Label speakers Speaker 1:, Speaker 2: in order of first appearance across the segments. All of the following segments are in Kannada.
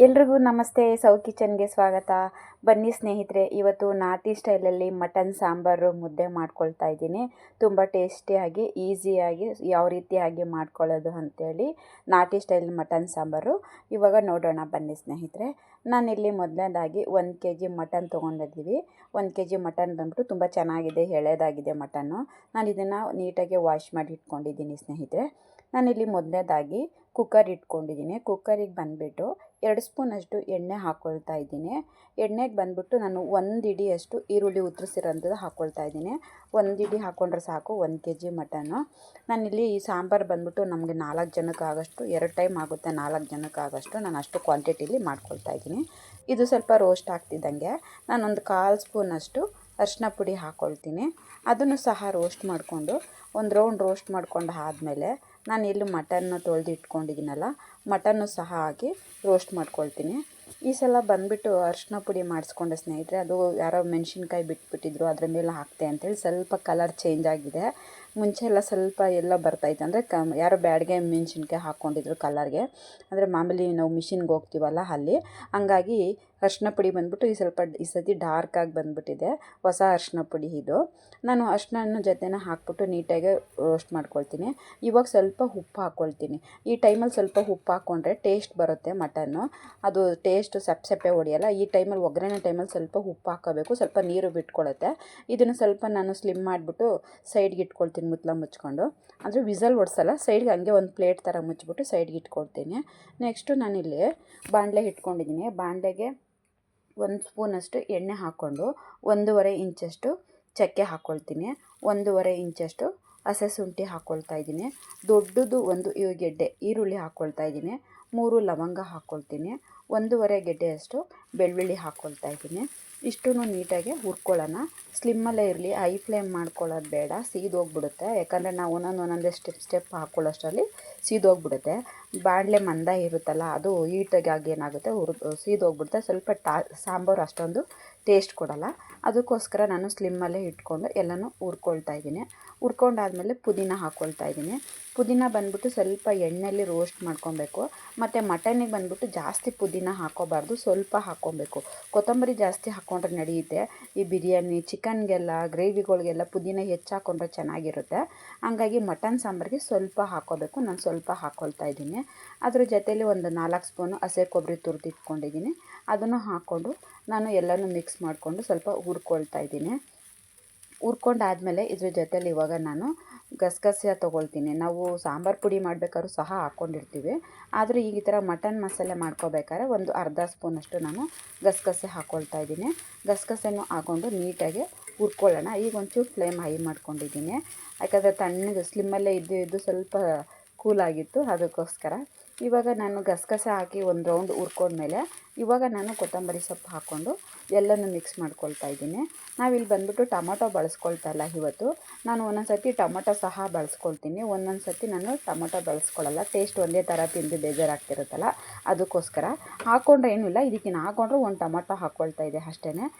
Speaker 1: ಎಲ್ರಿಗೂ ನಮಸ್ತೆ. ಸೌ ಕಿಚನ್ಗೆ ಸ್ವಾಗತ. ಬನ್ನಿ ಸ್ನೇಹಿತರೆ, ಇವತ್ತು ನಾಟಿ ಸ್ಟೈಲಲ್ಲಿ ಮಟನ್ ಸಾಂಬಾರು ಮುದ್ದೆ ಮಾಡ್ಕೊಳ್ತಾ ಇದ್ದೀನಿ. ತುಂಬ ಟೇಸ್ಟಿಯಾಗಿ ಈಸಿಯಾಗಿ ಯಾವ ರೀತಿಯಾಗಿ ಮಾಡ್ಕೊಳ್ಳೋದು ಅಂಥೇಳಿ ನಾಟಿ ಸ್ಟೈಲ್ ಮಟನ್ ಸಾಂಬಾರು ಇವಾಗ ನೋಡೋಣ ಬನ್ನಿ ಸ್ನೇಹಿತರೆ. ನಾನಿಲ್ಲಿ ಮೊದಲನೇದಾಗಿ 1 kg ಮಟನ್ ತೊಗೊಂಡಿದ್ದೀವಿ. 1 kg ಮಟನ್ ಬಂದ್ಬಿಟ್ಟು ತುಂಬ ಚೆನ್ನಾಗಿದೆ, ಎಳೆದಾಗಿದೆ ಮಟನ್ನು. ನಾನು ಇದನ್ನು ನೀಟಾಗಿ ವಾಶ್ ಮಾಡಿ ಇಟ್ಕೊಂಡಿದ್ದೀನಿ ಸ್ನೇಹಿತರೆ. ನಾನಿಲ್ಲಿ ಮೊದಲನೇದಾಗಿ ಕುಕ್ಕರ್ ಇಟ್ಕೊಂಡಿದ್ದೀನಿ. ಕುಕ್ಕರಿಗೆ ಬಂದುಬಿಟ್ಟು 2 ಸ್ಪೂನಷ್ಟು ಎಣ್ಣೆ ಹಾಕ್ಕೊಳ್ತಾ ಇದ್ದೀನಿ. ಎಣ್ಣೆಗೆ ಬಂದುಬಿಟ್ಟು ನಾನು 1 ಇಡಿಯಷ್ಟು ಈರುಳ್ಳಿ ಉತ್ತರಿಸಿರೋಂಥದ್ದು ಹಾಕ್ಕೊಳ್ತಾ ಇದ್ದೀನಿ. 1 ಇಡಿ ಹಾಕ್ಕೊಂಡ್ರೆ ಸಾಕು 1 kg ಮಟನ್ನು. ನಾನಿಲ್ಲಿ ಈ ಸಾಂಬಾರು ಬಂದುಬಿಟ್ಟು ನಮಗೆ 4 ಜನಕ್ಕಾಗಷ್ಟು 2 ಟೈಮ್ ಆಗುತ್ತೆ. 4 ಜನಕ್ಕಾಗಷ್ಟು ನಾನು ಅಷ್ಟು ಕ್ವಾಂಟಿಟಿಲಿ ಮಾಡ್ಕೊಳ್ತಾ ಇದ್ದೀನಿ. ಇದು ಸ್ವಲ್ಪ ರೋಸ್ಟ್ ಆಗ್ತಿದ್ದಂಗೆ ನಾನೊಂದು 1/4 ಸ್ಪೂನಷ್ಟು ಅರಿಶಿನ ಪುಡಿ ಹಾಕ್ಕೊಳ್ತೀನಿ. ಅದನ್ನು ಸಹ ರೋಸ್ಟ್ ಮಾಡಿಕೊಂಡು ಒಂದು ರೌಂಡ್ ರೋಸ್ಟ್ ಮಾಡ್ಕೊಂಡು ಆದಮೇಲೆ ನಾನು ಇಲ್ಲಿ ಮಟನ್ನು ತೊಳೆದು ಇಟ್ಕೊಂಡಿದ್ದೀನಲ್ಲ, ಮಟನ್ನು ಸಹ ಹಾಕಿ ರೋಸ್ಟ್ ಮಾಡ್ಕೊಳ್ತೀನಿ. ಈ ಸಲ ಬಂದುಬಿಟ್ಟು ಅರಿಶಿನ ಪುಡಿ ಮಾಡಿಸ್ಕೊಂಡೆ ಸ್ನೇಹಿತರೆ. ಅದು ಯಾರೋ ಮೆಣಸಿನ್ಕಾಯಿ ಬಿಟ್ಬಿಟ್ಟಿದ್ರು, ಅದ್ರ ಮೇಲೆ ಹಾಕ್ತೆ ಅಂತೇಳಿ ಸ್ವಲ್ಪ ಕಲರ್ ಚೇಂಜ್ ಆಗಿದೆ. ಮುಂಚೆ ಎಲ್ಲ ಸ್ವಲ್ಪ ಎಲ್ಲ ಬರ್ತಾಯಿತ್ತು, ಅಂದರೆ ಯಾರೋ ಬ್ಯಾಡಿಗೆ ಮೆಣಸಿನ್ಕಾಯಿ ಹಾಕ್ಕೊಂಡಿದ್ರು ಕಲರ್ಗೆ, ಅಂದರೆ ಮಾಮೂಲಿ ನಾವು ಮಿಷಿನ್ಗೆ ಹೋಗ್ತೀವಲ್ಲ ಅಲ್ಲಿ. ಹಂಗಾಗಿ ಅರಿಶಿನ ಪುಡಿ ಬಂದುಬಿಟ್ಟು ಈ ಸತಿ ಡಾರ್ಕಾಗಿ ಬಂದುಬಿಟ್ಟಿದೆ. ಹೊಸ ಅರಿಶಿನ ಪುಡಿ ಇದು. ನಾನು ಅರಿಶಿನ ಜೊತೆನ ಹಾಕ್ಬಿಟ್ಟು ನೀಟಾಗಿ ರೋಸ್ಟ್ ಮಾಡ್ಕೊಳ್ತೀನಿ. ಇವಾಗ ಸ್ವಲ್ಪ ಉಪ್ಪು ಹಾಕ್ಕೊಳ್ತೀನಿ. ಈ ಟೈಮಲ್ಲಿ ಸ್ವಲ್ಪ ಉಪ್ಪು ಹಾಕ್ಕೊಂಡ್ರೆ ಟೇಸ್ಟ್ ಬರುತ್ತೆ ಮಟನ್ನು, ಅದು ಟೇಸ್ಟು ಸಪ್ಪೆ ಹೊಡೆಯಲ್ಲ. ಈ ಟೈಮಲ್ಲಿ ಒಗ್ಗರಣೆ ಟೈಮಲ್ಲಿ ಸ್ವಲ್ಪ ಉಪ್ಪು ಹಾಕ್ಕೋಬೇಕು, ಸ್ವಲ್ಪ ನೀರು ಬಿಟ್ಕೊಳ್ಳುತ್ತೆ. ಇದನ್ನು ಸ್ವಲ್ಪ ನಾನು ಸ್ಲಿಮ್ ಮಾಡಿಬಿಟ್ಟು ಸೈಡ್ಗೆ ಇಟ್ಕೊಳ್ತೀನಿ ಮುಚ್ಚಳ ಮುಚ್ಕೊಂಡು. ಅಂದರೆ ವಿಸಲ್ ಹೊಡ್ಸಲ್ಲ, ಸೈಡ್ಗೆ ಹಂಗೆ ಒಂದು ಪ್ಲೇಟ್ ಥರ ಮುಚ್ಚಿಬಿಟ್ಟು ಸೈಡ್ಗೆ ಇಟ್ಕೊಳ್ತೀನಿ. ನೆಕ್ಸ್ಟು ನಾನಿಲ್ಲಿ ಬಾಣಲೆ ಇಟ್ಕೊಂಡಿದ್ದೀನಿ. ಬಾಣಲೆಗೆ 1 ಸ್ಪೂನಷ್ಟು ಎಣ್ಣೆ ಹಾಕ್ಕೊಂಡು 1.5 ಇಂಚಷ್ಟು ಚಕ್ಕೆ ಹಾಕ್ಕೊಳ್ತೀನಿ. 1.5 ಇಂಚಷ್ಟು ಹಸೆ ಶುಂಠಿ ಹಾಕ್ಕೊಳ್ತಾ ಇದ್ದೀನಿ. ದೊಡ್ಡದು 1 ಗೆಡ್ಡೆ ಈರುಳ್ಳಿ ಹಾಕ್ಕೊಳ್ತಾ ಇದ್ದೀನಿ. 3 ಲವಂಗ ಹಾಕ್ಕೊಳ್ತೀನಿ. 1.5 ಗೆಡ್ಡೆಯಷ್ಟು ಬೆಳ್ಳುಳ್ಳಿ ಹಾಕ್ಕೊಳ್ತಾ ಇದ್ದೀನಿ. ಇಷ್ಟೂ ನೀಟಾಗಿ ಹುರ್ಕೊಳ್ಳೋಣ. ಸ್ಲಿಮ್ಮಲ್ಲೇ ಇರಲಿ, ಹೈ ಫ್ಲೇಮ್ ಮಾಡ್ಕೊಳ್ಳೋದು ಬೇಡ, ಸೀದೋಗ್ಬಿಡುತ್ತೆ. ಯಾಕಂದರೆ ನಾವು ಒಂದೊಂದೇ ಸ್ಟೆಪ್ ಹಾಕ್ಕೊಳ್ಳೋಷ್ಟರಲ್ಲಿ ಸೀದೋಗ್ಬಿಡುತ್ತೆ. ಬಾಣಲೆ ಮಂದ ಇರುತ್ತಲ್ಲ, ಅದು ಹೀಟಾಗಿ ಏನಾಗುತ್ತೆ ಸೀದೋಗ್ಬಿಡುತ್ತೆ. ಸ್ವಲ್ಪ ಸಾಂಬಾರು ಅಷ್ಟೊಂದು ಟೇಸ್ಟ್ ಕೊಡೋಲ್ಲ. ಅದಕ್ಕೋಸ್ಕರ ನಾನು ಸ್ಲಿಮ್ಮಲ್ಲೇ ಇಟ್ಕೊಂಡು ಎಲ್ಲನೂ ಹುರ್ಕೊಳ್ತಾ ಇದ್ದೀನಿ. ಹುರ್ಕೊಂಡಾದ್ಮೇಲೆ ಪುದೀನ ಹಾಕ್ಕೊಳ್ತಾ ಇದ್ದೀನಿ. ಪುದೀನ ಬಂದುಬಿಟ್ಟು ಸ್ವಲ್ಪ ಎಣ್ಣೆಯಲ್ಲಿ ರೋಸ್ಟ್ ಮಾಡ್ಕೊಬೇಕು. ಮತ್ತು ಮಟನಿಗೆ ಬಂದುಬಿಟ್ಟು ಜಾಸ್ತಿ ಪುದೀನ ಹಾಕ್ಕೋಬಾರ್ದು, ಸ್ವಲ್ಪ ಹಾಕ್ಕೊಬೇಕು. ಕೊತ್ತಂಬರಿ ಜಾಸ್ತಿ ಹಾಕ್ಕೊಂಡ್ರೆ ನಡೆಯುತ್ತೆ. ಈ ಬಿರಿಯಾನಿ ಚಿಕನ್ಗೆಲ್ಲ ಗ್ರೇವಿಗಳಿಗೆಲ್ಲ ಪುದೀನ ಹೆಚ್ಚು ಹಾಕ್ಕೊಂಡ್ರೆ ಚೆನ್ನಾಗಿರುತ್ತೆ. ಹಂಗಾಗಿ ಮಟನ್ ಸಾಂಬಾರಿಗೆ ಸ್ವಲ್ಪ ಹಾಕ್ಕೋಬೇಕು. ನಾನು ಸ್ವಲ್ಪ ಹಾಕ್ಕೊಳ್ತಾ ಇದ್ದೀನಿ. ಅದ್ರ ಜೊತೆಯಲ್ಲಿ ಒಂದು 4 ಸ್ಪೂನು ಹಸಿ ಕೊಬ್ಬರಿ ತುರಿದಿಟ್ಕೊಂಡಿದ್ದೀನಿ. ಅದನ್ನು ಹಾಕ್ಕೊಂಡು ನಾನು ಎಲ್ಲನೂ ಮಿಕ್ಸ್ ಮಾಡಿಕೊಂಡು ಸ್ವಲ್ಪ ಹುರ್ಕೊಳ್ತಾ ಇದ್ದೀನಿ. ಹುರ್ಕೊಂಡಾದಮೇಲೆ ಇದ್ರ ಜೊತೆಲಿ ಇವಾಗ ನಾನು ಗಸಗಸೆ ತೊಗೊಳ್ತೀನಿ. ನಾವು ಸಾಂಬಾರು ಪುಡಿ ಮಾಡಬೇಕಾದ್ರೂ ಸಹ ಹಾಕ್ಕೊಂಡಿರ್ತೀವಿ, ಆದರೆ ಈಗ ಈ ಥರ ಮಟನ್ ಮಸಾಲೆ ಮಾಡ್ಕೋಬೇಕಾದ್ರೆ ಒಂದು ಅರ್ಧ ಸ್ಪೂನಷ್ಟು ನಾನು ಗಸಗಸೆ ಹಾಕ್ಕೊಳ್ತಾ ಇದ್ದೀನಿ. ಗಸಗಸೆನೂ ಹಾಕ್ಕೊಂಡು ನೀಟಾಗಿ ಹುರ್ಕೊಳ್ಳೋಣ. ಈಗ ಒಂಚೂರು ಫ್ಲೇಮ್ ಹೈ ಮಾಡ್ಕೊಂಡಿದ್ದೀನಿ, ಯಾಕಂದರೆ ತಣ್ಣಗೆ ಸ್ಲಿಮ್ಮಲ್ಲೇ ಇದ್ದು ಸ್ವಲ್ಪ ಕೂಲಾಗಿತ್ತು, ಅದಕ್ಕೋಸ್ಕರ. ಇವಾಗ ನಾನು ಗಸಗಸೆ ಹಾಕಿ ಒಂದು ರೌಂಡ್ ಹುರ್ಕೊಂಡ್ಮೇಲೆ ಇವಾಗ ನಾನು ಕೊತ್ತಂಬರಿ ಸೊಪ್ಪು ಹಾಕ್ಕೊಂಡು ಎಲ್ಲನೂ ಮಿಕ್ಸ್ ಮಾಡ್ಕೊಳ್ತಾ ಇದ್ದೀನಿ. ನಾವಿಲ್ಲಿ ಬಂದುಬಿಟ್ಟು ಟೊಮೊಟೊ ಬಳಸ್ಕೊಳ್ತಾ ಇಲ್ಲ ಇವತ್ತು. ನಾನು ಒಂದೊಂದು ಸರ್ತಿ ಟೊಮೊಟೊ ಸಹ ಬಳಸ್ಕೊಳ್ತೀನಿ, ಒಂದೊಂದು ಸರ್ತಿ ನಾನು ಟೊಮೊಟೊ ಬಳಸ್ಕೊಳ್ಳಲ್ಲ. ಟೇಸ್ಟ್ ಒಂದೇ ಥರ ತಿಂದು ಬೇಜಾರಾಗ್ತಿರುತ್ತಲ್ಲ, ಅದಕ್ಕೋಸ್ಕರ. ಹಾಕ್ಕೊಂಡ್ರೆ ಏನೂ ಇಲ್ಲ, ಇದಕ್ಕಿನ್ನು ಹಾಕ್ಕೊಂಡ್ರೆ ಒಂದು ಟೊಮೊಟೊ ಹಾಕ್ಕೊಳ್ತಾ ಇದೆ ಅಷ್ಟೇ.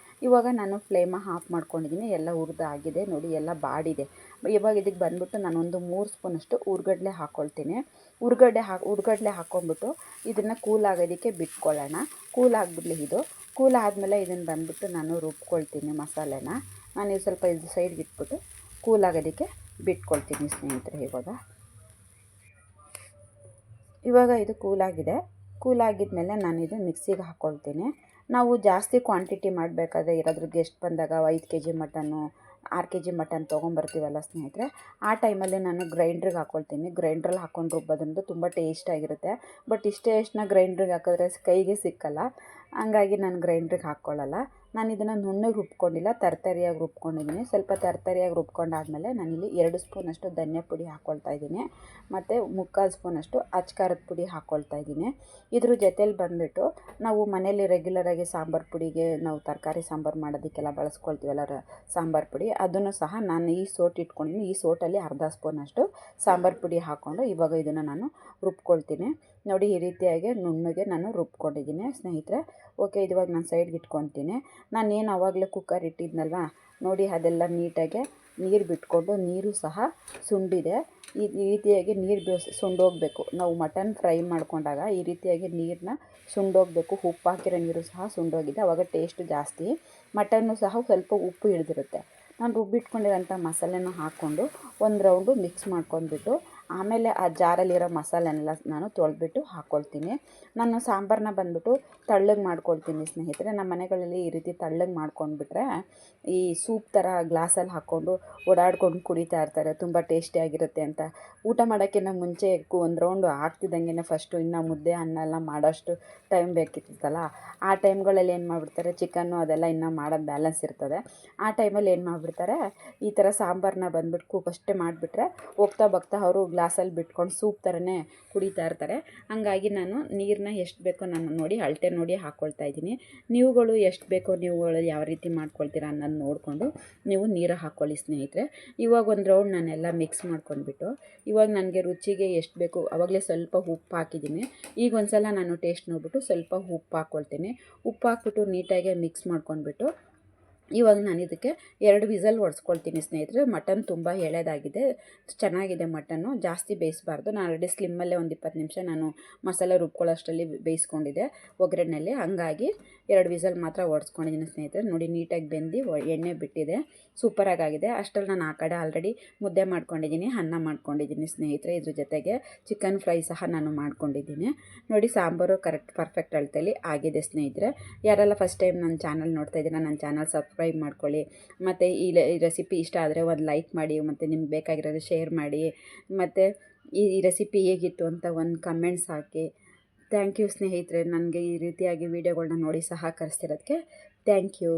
Speaker 1: ಇವಾಗ ನಾನು ಫ್ಲೇಮ ಆಫ್ ಮಾಡ್ಕೊಂಡಿದ್ದೀನಿ. ಎಲ್ಲ ಹುರಿದಾಗಿದೆ ನೋಡಿ, ಎಲ್ಲ ಬಾಡಿದೆ. ಇವಾಗ ಇದಕ್ಕೆ ಬಂದುಬಿಟ್ಟು ನಾನೊಂದು 3 ಸ್ಪೂನಷ್ಟು ಹುರ್ಗಡ್ಲೆ ಹಾಕ್ಕೊಳ್ತೀನಿ. ಹುರ್ಗಡ್ಲೆ ಹಾಕ್ಕೊಂಬಿಟ್ಟು ಇದನ್ನು ಕೂಲಾಗೋದಕ್ಕೆ ಬಿಟ್ಕೊಳ್ಳೋಣ. ಕೂಲಾಗಿಬಿಡಲಿ ಇದು. ಕೂಲಾದಮೇಲೆ ಇದನ್ನು ಬಂದುಬಿಟ್ಟು ನಾನು ರುಬ್ಕೊಳ್ತೀನಿ ಮಸಾಲೆನ. ನಾನು ಇದು ಸ್ವಲ್ಪ ಇದು ಸೈಡ್ಗೆ ಇಟ್ಬಿಟ್ಟು ಕೂಲಾಗೋದಕ್ಕೆ ಬಿಟ್ಕೊಳ್ತೀನಿ ಸ್ನೇಹಿತರೆ. ಇವಾಗ ಇದು ಕೂಲಾಗಿದೆ. ಕೂಲಾಗಿದ್ಮೇಲೆ ನಾನು ಇದು ಮಿಕ್ಸಿಗೆ ಹಾಕ್ಕೊಳ್ತೀನಿ. ನಾವು ಜಾಸ್ತಿ ಕ್ವಾಂಟಿಟಿ ಮಾಡಬೇಕಾದ್ರೆ ಯಾರಾದರೂ ಗೆಸ್ಟ್ ಬಂದಾಗ 5 kg ಮಟನ್ನು 6 kg ಮಟನ್ ತೊಗೊಂಬರ್ತೀವಲ್ಲ ಸ್ನೇಹಿತರೆ, ಆ ಟೈಮಲ್ಲಿ ನಾನು ಗ್ರೈಂಡ್ರಿಗೆ ಹಾಕ್ಕೊಳ್ತೀನಿ. ಗ್ರೈಂಡ್ರಲ್ಲಿ ಹಾಕ್ಕೊಂಡು ರುಬ್ಬೋದ್ರಿಂದ ತುಂಬ ಟೇಸ್ಟಾಗಿರುತ್ತೆ. ಬಟ್ ಇಷ್ಟನ್ನ ಗ್ರೈಂಡ್ರಿಗೆ ಹಾಕಿದ್ರೆ ಕೈಗೆ ಸಿಕ್ಕಲ್ಲ, ಹಂಗಾಗಿ ನಾನು ಗ್ರೈಂಡ್ರಿಗೆ ಹಾಕ್ಕೊಳ್ಳಲ್ಲ. ನಾನು ಇದನ್ನು ನುಣ್ಣಗೆ ರುಬ್ಕೊಂಡಿಲ್ಲ, ತರ್ತರಿಯಾಗಿ ರುಬ್ಕೊಂಡಿದ್ದೀನಿ. ಸ್ವಲ್ಪ ತರ್ತರಿಯಾಗಿ ರುಬ್ಕೊಂಡಾದಮೇಲೆ ನಾನಿಲ್ಲಿ 2 ಸ್ಪೂನಷ್ಟು ಧನಿಯಾ ಪುಡಿ ಹಾಕ್ಕೊಳ್ತಾ ಇದ್ದೀನಿ, ಮತ್ತು 3/4 ಸ್ಪೂನಷ್ಟು ಅಚ್ಕಾರದ ಪುಡಿ ಹಾಕ್ಕೊಳ್ತಾ ಇದ್ದೀನಿ. ಇದ್ರ ಜೊತೇಲಿ ಬಂದುಬಿಟ್ಟು ನಾವು ಮನೇಲಿ ರೆಗ್ಯುಲರಾಗಿ ಸಾಂಬಾರು ಪುಡಿಗೆ ನಾವು ತರಕಾರಿ ಸಾಂಬಾರು ಮಾಡೋದಕ್ಕೆಲ್ಲ ಬಳಸ್ಕೊಳ್ತೀವಲ್ಲ ಸಾಂಬಾರು ಪುಡಿ, ಅದನ್ನು ಸಹ ನಾನು ಈ ಸೋಟ್ ಇಟ್ಕೊಂಡಿದ್ದೀನಿ. ಈ ಸೋಟಲ್ಲಿ ಅರ್ಧ ಸ್ಪೂನಷ್ಟು ಸಾಂಬಾರು ಪುಡಿ ಹಾಕ್ಕೊಂಡು ಇವಾಗ ಇದನ್ನು ನಾನು ರುಬ್ಕೊಳ್ತೀನಿ. ನೋಡಿ ಈ ರೀತಿಯಾಗಿ ನುಣ್ಣಗೆ ನಾನು ರುಬ್ಕೊಂಡಿದ್ದೀನಿ ಸ್ನೇಹಿತರೆ. ಓಕೆ, ಇವಾಗ ನಾನು ಸೈಡ್ಗೆ ಇಟ್ಕೊತೀನಿ. ನಾನೇನು ಆವಾಗಲೇ ಕುಕ್ಕರ್ ಇಟ್ಟಿದ್ನಲ್ವ ನೋಡಿ, ಅದೆಲ್ಲ ನೀಟಾಗಿ ನೀರು ಬಿಟ್ಕೊಂಡು ನೀರು ಸಹ ಸುಂಡಿದೆ. ಈ ರೀತಿಯಾಗಿ ನೀರು ಸುಂಡೋಗಬೇಕು. ನಾವು ಮಟನ್ ಫ್ರೈ ಮಾಡ್ಕೊಂಡಾಗ ಈ ರೀತಿಯಾಗಿ ನೀರನ್ನ ಸುಂಡೋಗಬೇಕು. ಉಪ್ಪು ಹಾಕಿರೋ ನೀರು ಸಹ ಸುಂಡೋಗಿದೆ, ಆವಾಗ ಟೇಸ್ಟ್ ಜಾಸ್ತಿ. ಮಟನ್ನು ಸಹ ಸ್ವಲ್ಪ ಉಪ್ಪು ಹಿಡಿದಿರುತ್ತೆ. ನಾನು ರುಬ್ಬಿಟ್ಕೊಂಡಿರೋಂಥ ಮಸಾಲೆನೂ ಹಾಕ್ಕೊಂಡು ಒಂದು ರೌಂಡು ಮಿಕ್ಸ್ ಮಾಡ್ಕೊಂಡ್ಬಿಟ್ಟು ಆಮೇಲೆ ಆ ಜಾರಲ್ಲಿರೋ ಮಸಾಲೆನೆಲ್ಲ ನಾನು ತೊಳೆದ್ಬಿಟ್ಟು ಹಾಕ್ಕೊಳ್ತೀನಿ. ನಾನು ಸಾಂಬಾರನ್ನ ಬಂದ್ಬಿಟ್ಟು ತಳ್ಳಗೆ ಮಾಡ್ಕೊಳ್ತೀನಿ ಸ್ನೇಹಿತರೆ. ನಮ್ಮ ಮನೆಗಳಲ್ಲಿ ಈ ರೀತಿ ತಳ್ಳಗೆ ಮಾಡ್ಕೊಂಡ್ಬಿಟ್ರೆ ಈ ಸೂಪ್ ಥರ ಗ್ಲಾಸಲ್ಲಿ ಹಾಕ್ಕೊಂಡು ಓಡಾಡ್ಕೊಂಡು ಕುಡಿತಾ ಇರ್ತಾರೆ, ತುಂಬ ಟೇಸ್ಟಿಯಾಗಿರುತ್ತೆ ಅಂತ. ಊಟ ಮಾಡೋಕ್ಕಿಂತ ಮುಂಚೆ ಒಂದು ರೌಂಡು ಆಗ್ತಿದ್ದಂಗೆ ಫಸ್ಟು ಇನ್ನು ಮುದ್ದೆ ಅನ್ನ ಎಲ್ಲ ಮಾಡೋಷ್ಟು ಟೈಮ್ ಬೇಕಿರ್ತಲ್ಲ, ಆ ಟೈಮ್ಗಳಲ್ಲಿ ಏನು ಮಾಡಿಬಿಡ್ತಾರೆ, ಚಿಕನ್ನು ಅದೆಲ್ಲ ಇನ್ನೂ ಮಾಡೋದು ಬ್ಯಾಲೆನ್ಸ್ ಇರ್ತದೆ. ಆ ಟೈಮಲ್ಲಿ ಏನು ಮಾಡಿಬಿಡ್ತಾರೆ, ಈ ಥರ ಸಾಂಬಾರನ್ನ ಬಂದ್ಬಿಟ್ಟು ಫಸ್ಟೇ ಮಾಡಿಬಿಟ್ರೆ ಹೋಗ್ತಾ ಹೋಗ್ತಾ ಅವರು ಗ್ಲಾಸಲ್ಲಿ ಬಿಟ್ಕೊಂಡು ಸೂಪ್ ಥರನೇ ಕುಡಿತಾ ಇರ್ತಾರೆ. ಹಾಗಾಗಿ ನಾನು ನೀರನ್ನ ಎಷ್ಟು ಬೇಕೋ ನಾನು ನೋಡಿ ಅಳತೆ ನೋಡಿ ಹಾಕ್ಕೊಳ್ತಾ ಇದ್ದೀನಿ. ನೀವುಗಳು ಎಷ್ಟು ಬೇಕೋ ನೀವುಗಳು ಯಾವ ರೀತಿ ಮಾಡ್ಕೊಳ್ತೀರಾ ಅನ್ನೋದು ನೋಡಿಕೊಂಡು ನೀವು ನೀರು ಹಾಕ್ಕೊಳ್ಳಿ ಸ್ನೇಹಿತರೆ. ಇವಾಗ ಒಂದು ರೌಂಡ್ ನಾನೆಲ್ಲ ಮಿಕ್ಸ್ ಮಾಡ್ಕೊಂಡ್ಬಿಟ್ಟು ಇವಾಗ ನನಗೆ ರುಚಿಗೆ ಎಷ್ಟು ಬೇಕು ಆವಾಗಲೇ ಸ್ವಲ್ಪ ಉಪ್ಪು ಹಾಕಿದ್ದೀನಿ. ಈಗ ಒಂದು ಸಲ ನಾನು ಟೇಸ್ಟ್ ನೋಡಿಬಿಟ್ಟು ಸ್ವಲ್ಪ ಉಪ್ಪು ಹಾಕ್ಕೊಳ್ತೀನಿ. ಉಪ್ಪು ಹಾಕ್ಬಿಟ್ಟು ನೀಟಾಗಿ ಮಿಕ್ಸ್ ಮಾಡ್ಕೊಂಡ್ಬಿಟ್ಟು ಇವಾಗ ನಾನು ಇದಕ್ಕೆ 2 ವಿಸಲ್ ಹೊಡೆಸ್ಕೊಳ್ತೀನಿ ಸ್ನೇಹಿತರೆ. ಮಟನ್ ತುಂಬ ಎಳೆದಾಗಿದೆ, ಚೆನ್ನಾಗಿದೆ ಮಟನ್ನು, ಜಾಸ್ತಿ ಬೇಯಿಸಬಾರ್ದು. ನಾನು ಆಲ್ರೆಡಿ ಸ್ಲಿಮ್ಮಲ್ಲೇ ಒಂದು 20 ನಿಮಿಷ ನಾನು ಮಸಾಲೆ ರುಬ್ಕೊಳ್ಳೋಷ್ಟರಲ್ಲಿ ಬೇಯಿಸ್ಕೊಂಡಿದ್ದೆ ಒಗ್ಗರಣೆಯಲ್ಲಿ. ಹಾಗಾಗಿ 2 ವಿಸಲ್ ಮಾತ್ರ ಹೊಡೆಸ್ಕೊಂಡಿದ್ದೀನಿ ಸ್ನೇಹಿತರೆ. ನೋಡಿ ನೀಟಾಗಿ ಬೆಂದು ಎಣ್ಣೆ ಬಿಟ್ಟಿದೆ, ಸೂಪರಾಗಿದೆ. ಅಷ್ಟರಲ್ಲಿ ನಾನು ಆ ಕಡೆ ಆಲ್ರೆಡಿ ಮುದ್ದೆ ಮಾಡ್ಕೊಂಡಿದ್ದೀನಿ, ಅನ್ನ ಮಾಡ್ಕೊಂಡಿದ್ದೀನಿ ಸ್ನೇಹಿತರೆ. ಇದ್ರ ಜೊತೆಗೆ ಚಿಕನ್ ಫ್ರೈ ಸಹ ನಾನು ಮಾಡ್ಕೊಂಡಿದ್ದೀನಿ. ನೋಡಿ ಸಾಂಬಾರು ಪರ್ಫೆಕ್ಟ್ ಅಳತೆಯಲ್ಲಿ ಆಗಿದೆ ಸ್ನೇಹಿತರೆ. ಯಾರೆಲ್ಲ ಫಸ್ಟ್ ಟೈಮ್ ನನ್ನ ಚಾನಲ್ ನೋಡ್ತಾ ಇದ್ದೀರಾ, ನನ್ನ ಚಾನಲ್ ಸಬ್ಸ್ಕ್ರೈಬ್ ಮಾಡ್ಕೊಳ್ಳಿ. ಮತ್ತು ಈ ರೆಸಿಪಿ ಇಷ್ಟ ಆದರೆ ಒಂದು ಲೈಕ್ ಮಾಡಿ, ಮತ್ತು ನಿಮ್ಗೆ ಬೇಕಾಗಿರೋದು ಶೇರ್ ಮಾಡಿ, ಮತ್ತು ಈ ರೆಸಿಪಿ ಹೇಗಿತ್ತು ಅಂತ ಒಂದು ಕಮೆಂಟ್ಸ್ ಹಾಕಿ. ಥ್ಯಾಂಕ್ ಯು ಸ್ನೇಹಿತರೆ, ನನಗೆ ಈ ರೀತಿಯಾಗಿ ವೀಡಿಯೋಗಳನ್ನ ನೋಡಿ ಸಹಕರಿಸ್ತಿರೋದಕ್ಕೆ ಥ್ಯಾಂಕ್ ಯು.